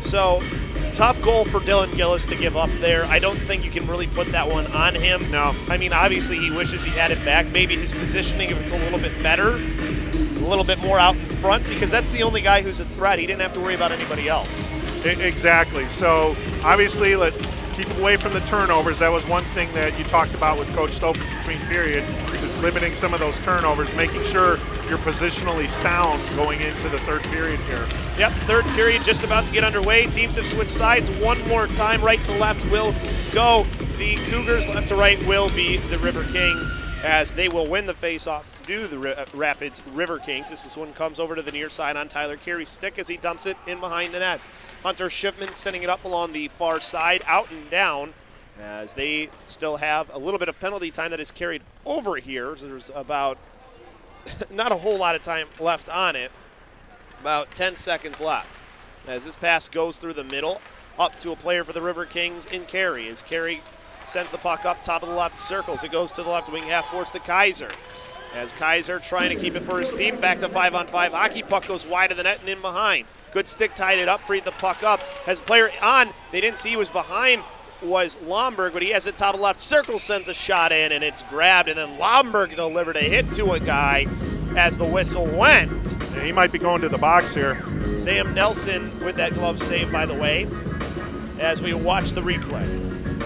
So, tough goal for Dylan Gillis to give up there. I don't think you can really put that one on him. No. I mean, obviously he wishes he had it back. Maybe his positioning, if it's a little bit better, a little bit more out in front, because that's the only guy who's a threat. He didn't have to worry about anybody else. Exactly. So, obviously, keep away from the turnovers. That was one thing that you talked about with Coach Stover between period, is limiting some of those turnovers, making sure you're positionally sound going into the third period here. Yep, third period just about to get underway. Teams have switched sides one more time. Right to left will go the Cougars. Left to right will be the River Kings, as they will win the faceoff due to the Rapids River Kings. This one comes over to the near side on Tyler Carey's stick as he dumps it in behind the net. Hunter Shipman sending it up along the far side, out and down, as they still have a little bit of penalty time that is carried over here. So there's about not a whole lot of time left on it, about 10 seconds left. As this pass goes through the middle, up to a player for the River Kings in Carey, as Carey sends the puck up top of the left circles. It goes to the left wing half boards to Kaiser. As Kaiser trying to keep it for his team, back to 5-on-5 hockey. Puck goes wide of the net and in behind. Good stick, tied it up, freed the puck up. As a player on, they didn't see he was behind, was Lomberg, but he has it top of the left circle, sends a shot in, and it's grabbed, and then Lomberg delivered a hit to a guy as the whistle went. Yeah, he might be going to the box here. Sam Nelson with that glove save, by the way, as we watch the replay.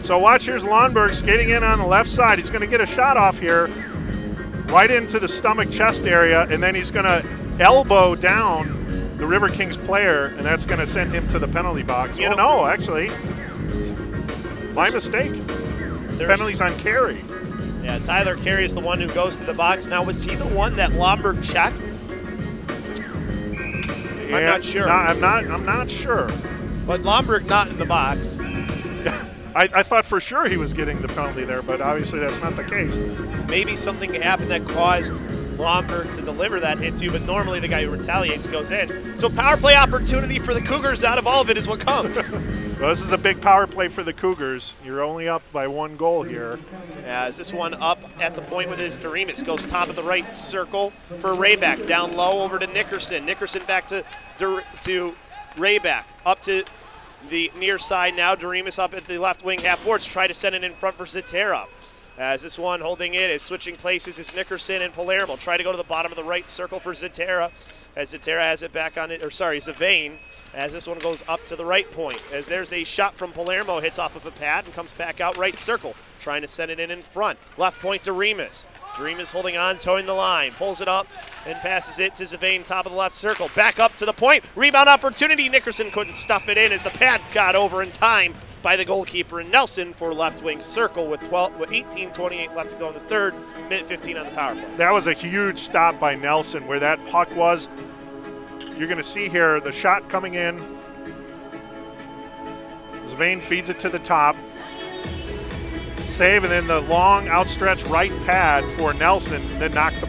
So watch, here's Lomberg skating in on the left side. He's going to get a shot off here, right into the stomach chest area, and then he's going to elbow down the River Kings player, and that's going to send him to the penalty box. No, actually, my mistake. Penalties on Carey. Yeah, Tyler Carey is the one who goes to the box. Now, was he the one that Lomberg checked? Yeah, I'm not sure. I'm not sure. But Lomberg not in the box. I thought for sure he was getting the penalty there, but obviously that's not the case. Maybe something happened that caused Lomberg to deliver that hit to, but normally the guy who retaliates goes in. So power play opportunity for the Cougars. Out of all of it is what comes. Well, this is a big power play for the Cougars. You're only up by one goal here. As this one up at the point with his Doremus, goes top of the right circle for Rayback. Down low over to Nickerson. Nickerson back to Rayback. Up to the near side now. Doremus up at the left wing half boards. Try to send it in front for Zatera. As this one holding it is switching places is Nickerson and Palermo. Try to go to the bottom of the right circle for Zatera. As Zatera has it back on it, Zavane. As this one goes up to the right point. As there's a shot from Palermo, hits off of a pad and comes back out right circle. Trying to send it in front. Left point to Remus. Remus holding on, towing the line. Pulls it up and passes it to Zavane, top of the left circle. Back up to the point. Rebound opportunity. Nickerson couldn't stuff it in as the pad got over in time by the goalkeeper and Nelson for left wing circle with 18:28 left to go in the third, minute 15 on the power play. That was a huge stop by Nelson where that puck was. You're going to see here the shot coming in. Zavane feeds it to the top. Save, and then the long outstretched right pad for Nelson, and then knocked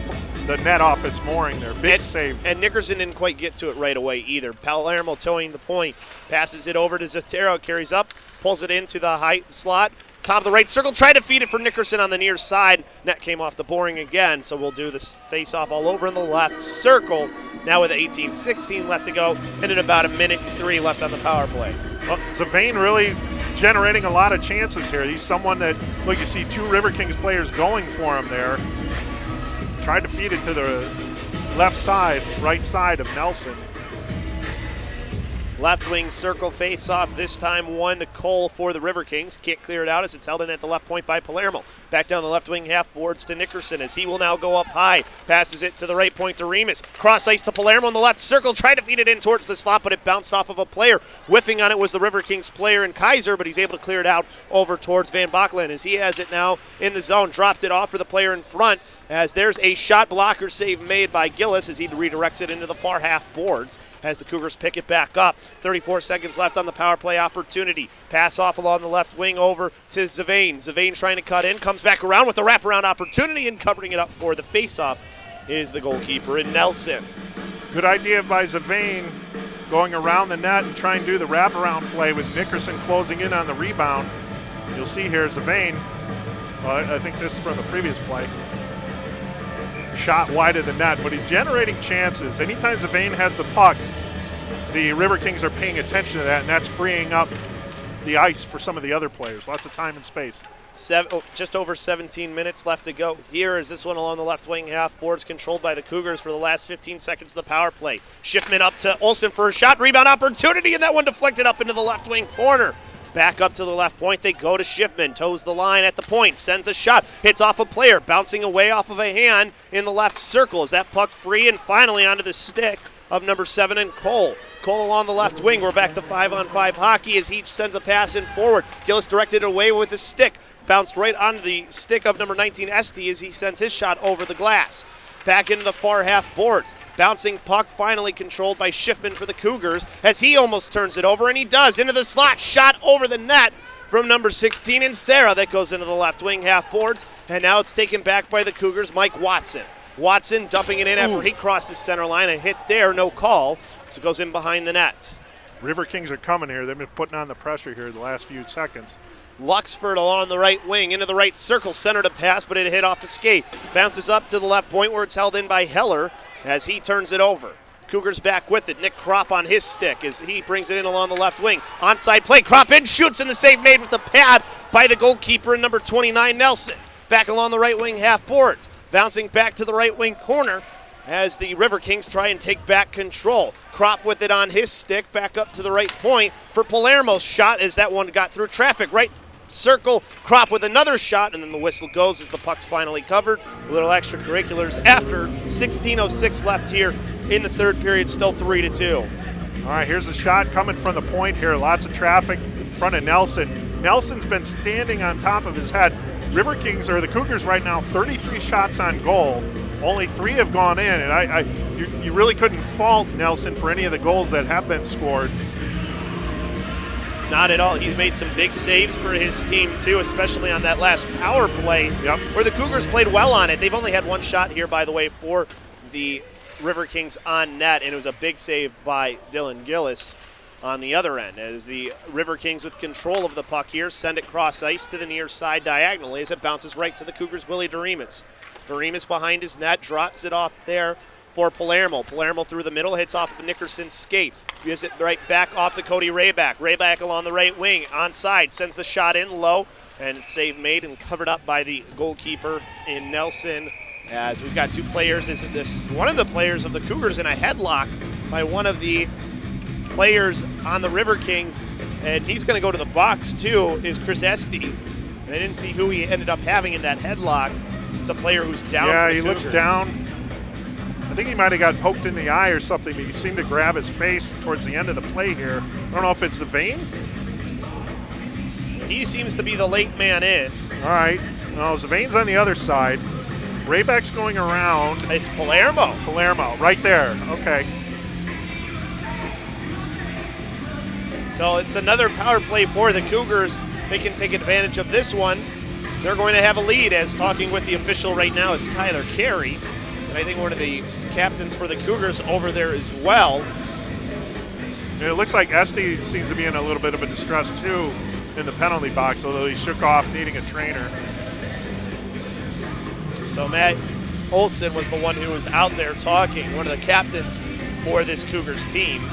the net off its mooring there. Big save. And Nickerson didn't quite get to it right away either. Palermo towing the point, passes it over to Zatero, carries up, pulls it into the high slot, top of the right circle, tried to feed it for Nickerson on the near side. Net came off the boring again, so we'll do this face-off all over in the left circle. Now with 18:16 left to go, and in about a minute and 3 left on the power play. Well, Zavane really generating a lot of chances here. He's someone that, look, you see two River Kings players going for him there. Tried to feed it to the left side, right side of Nelson. Left wing circle face-off, this time one to Cole for the River Kings. Can't clear it out as it's held in at the left point by Palermo. Back down the left wing half boards to Nickerson as he will now go up high. Passes it to the right point to Remus. Cross ice to Palermo in the left circle. Tried to feed it in towards the slot, but it bounced off of a player. Whiffing on it was the River Kings player in Kaiser, but he's able to clear it out over towards Van Bachelen as he has it now in the zone. Dropped it off for the player in front as there's a shot blocker save made by Gillis as he redirects it into the far half boards as the Cougars pick it back up. 34 seconds left on the power play opportunity. Pass off along the left wing over to Zavane. Zavane trying to cut in, comes back around with a wraparound opportunity, and covering it up for the faceoff is the goalkeeper in Nelson. Good idea by Zavane going around the net and trying to do the wraparound play with Nickerson closing in on the rebound. You'll see here Zavane, I think this is from the previous play, shot wide of the net, but he's generating chances. Anytime Zavane has the puck, the River Kings are paying attention to that, and that's freeing up the ice for some of the other players. Lots of time and space. Just over 17 minutes left to go. Here is this one along the left wing half. Boards controlled by the Cougars for the last 15 seconds of the power play. Schiffman up to Olsen for a shot. Rebound opportunity, and that one deflected up into the left wing corner. Back up to the left point, they go to Schiffman. Toes the line at the point, sends a shot, hits off a player, bouncing away off of a hand in the left circle. Is that puck free and finally onto the stick of number 7 and Cole. Cole along the left wing. We're back to 5-on-5 hockey as he sends a pass in forward. Gillis directed away with his stick. Bounced right onto the stick of number 19, Esty, as he sends his shot over the glass. Back into the far half boards. Bouncing puck finally controlled by Schiffman for the Cougars as he almost turns it over, and he does. Into the slot, shot over the net from number 16 and Sarah. That goes into the left wing half boards, and now it's taken back by the Cougars, Mike Watson. Watson dumping it in after he crosses center line. A hit there, no call, so it goes in behind the net. River Kings are coming here. They've been putting on the pressure here the last few seconds. Luxford along the right wing, into the right circle, center to pass, but it hit off a skate. Bounces up to the left point where it's held in by Heller as he turns it over. Cougars back with it. Nick Kropp on his stick as he brings it in along the left wing. Onside play, Kropp in, shoots, and the save made with the pad by the goalkeeper, number 29, Nelson. Back along the right wing half boards. Bouncing back to the right wing corner as the River Kings try and take back control. Kropp with it on his stick, back up to the right point for Palermo's shot as that one got through traffic. Right circle, Kropp with another shot, and then the whistle goes as the puck's finally covered. A little extracurriculars after 16:06 left here in the third period, still 3-2. All right, here's a shot coming from the point here. Lots of traffic in front of Nelson. Nelson's been standing on top of his head. River Kings, or the Cougars right now, 33 shots on goal. Only 3 have gone in, and you really couldn't fault Nelson for any of the goals that have been scored. Not at all. He's made some big saves for his team, too, especially on that last power play where the Cougars played well on it. They've only had one shot here, by the way, for the River Kings on net, and it was a big save by Dylan Gillis on the other end as the River Kings with control of the puck here send it cross ice to the near side diagonally as it bounces right to the Cougars' Willie Doremus. Doremus behind his net, drops it off there for Palermo. Palermo through the middle, hits off of Nickerson's skate. Gives it right back off to Cody Rayback. Rayback along the right wing, onside, sends the shot in low, and it's save made and covered up by the goalkeeper in Nelson. As we've got 2 players, one of the players of the Cougars in a headlock by one of the players on the River Kings, and he's going to go to the box too, is Chris Esty. And I didn't see who he ended up having in that headlock. It's a player who's down. Yeah, for the he Cougars. looks down. I think he might have got poked in the eye or something, but he seemed to grab his face towards the end of the play here. I don't know if it's the vein. He seems to be the late man in. All right. No, Zavane's on the other side. Rayback's going around. It's Palermo. Palermo, right there. Okay. So it's another power play for the Cougars. They can take advantage of this one. They're going to have a lead, as talking with the official right now is Tyler Carey. And I think one of the captains for the Cougars over there as well. And it looks like Esty seems to be in a little bit of a distress too in the penalty box, although he shook off needing a trainer. So Matt Olson was the one who was out there talking, one of the captains for this Cougars team.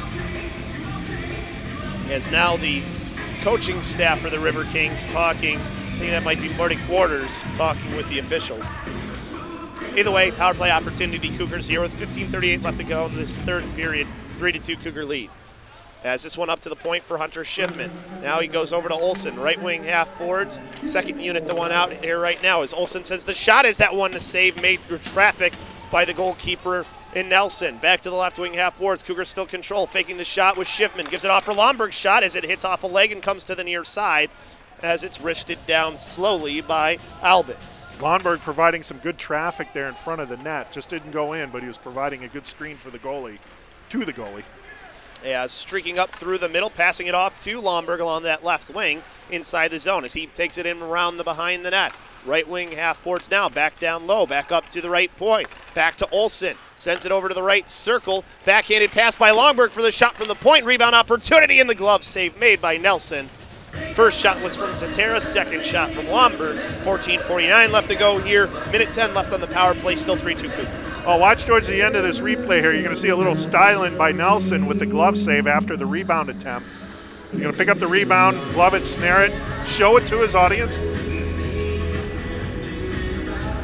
As now the coaching staff for the River Kings talking, I think that might be Marty Quarters talking with the officials. Either way, power play opportunity, Cougars here with 15:38 left to go in this third period, 3-2 Cougar lead. As this one up to the point for Hunter Schiffman. Now he goes over to Olsen, right wing half boards. Second unit, the one out here right now as Olsen sends the shot. Is that one the save made through traffic by the goalkeeper in Nelson. Back to the left wing half boards. Cougars still control, faking the shot with Schiffman. Gives it off for Lomberg's shot as it hits off a leg and comes to the near side as it's wristed down slowly by Albitz. Lomberg providing some good traffic there in front of the net. Just didn't go in, but he was providing a good screen for the goalie, to the goalie. Yeah, streaking up through the middle, passing it off to Lomberg along that left wing inside the zone as he takes it in around the behind the net. Right wing half boards now, back down low, back up to the right point. Back to Olsen, sends it over to the right circle. Backhanded pass by Lomberg for the shot from the point. Rebound opportunity in the glove, save made by Nelson. First shot was from Zatera, second shot from Lomberg. 14:49 left to go here, minute 10 left on the power play, still 3-2 Cougars. Oh, watch towards the end of this replay here. You're going to see a little styling by Nelson with the glove save after the rebound attempt. He's going to pick up the rebound, glove it, snare it, show it to his audience.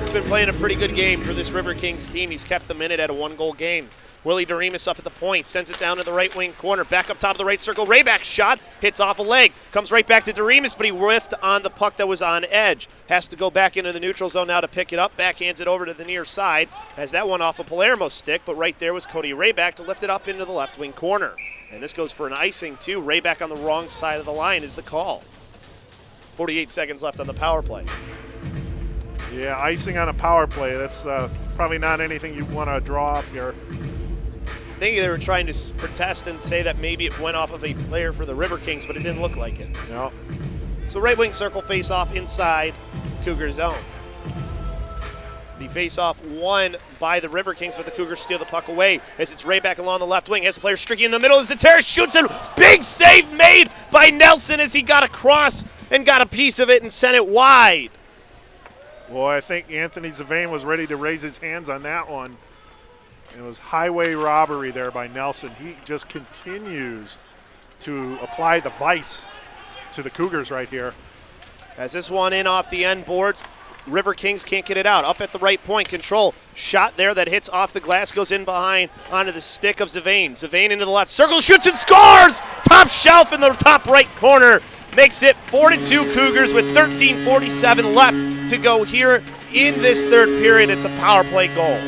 He's been playing a pretty good game for this River Kings team. He's kept them in it at a 1-goal game. Willie Doremus up at the point, sends it down to the right wing corner, back up top of the right circle. Rayback's shot hits off a leg, comes right back to Doremus, but he whiffed on the puck that was on edge. Has to go back into the neutral zone now to pick it up, backhands it over to the near side. Has that one off a Palermo stick, but right there was Cody Rayback to lift it up into the left wing corner. And this goes for an icing too. Rayback on the wrong side of the line is the call. 48 seconds left on the power play. Yeah, icing on a power play. That's probably not anything you want to draw up here. I think they were trying to protest and say that maybe it went off of a player for the River Kings, but it didn't look like it. No. So right wing circle face-off inside Cougar zone. The face-off won by the River Kings, but the Cougars steal the puck away as it's Rayback along the left wing. Has the player streaking in the middle as Zateris shoots it. Big save made by Nelson as he got across and got a piece of it and sent it wide. Well, I think Anthony Zavane was ready to raise his hands on that one. It was highway robbery there by Nelson. He just continues to apply the vice to the Cougars right here. As this one in off the end boards, River Kings can't get it out. Up at the right point, control. Shot there that hits off the glass, goes in behind onto the stick of Zavane. Zavane into the left circle, shoots and scores! Top shelf in the top right corner. Makes it 4-2 Cougars with 13:47 left to go here in this third period. It's a power play goal.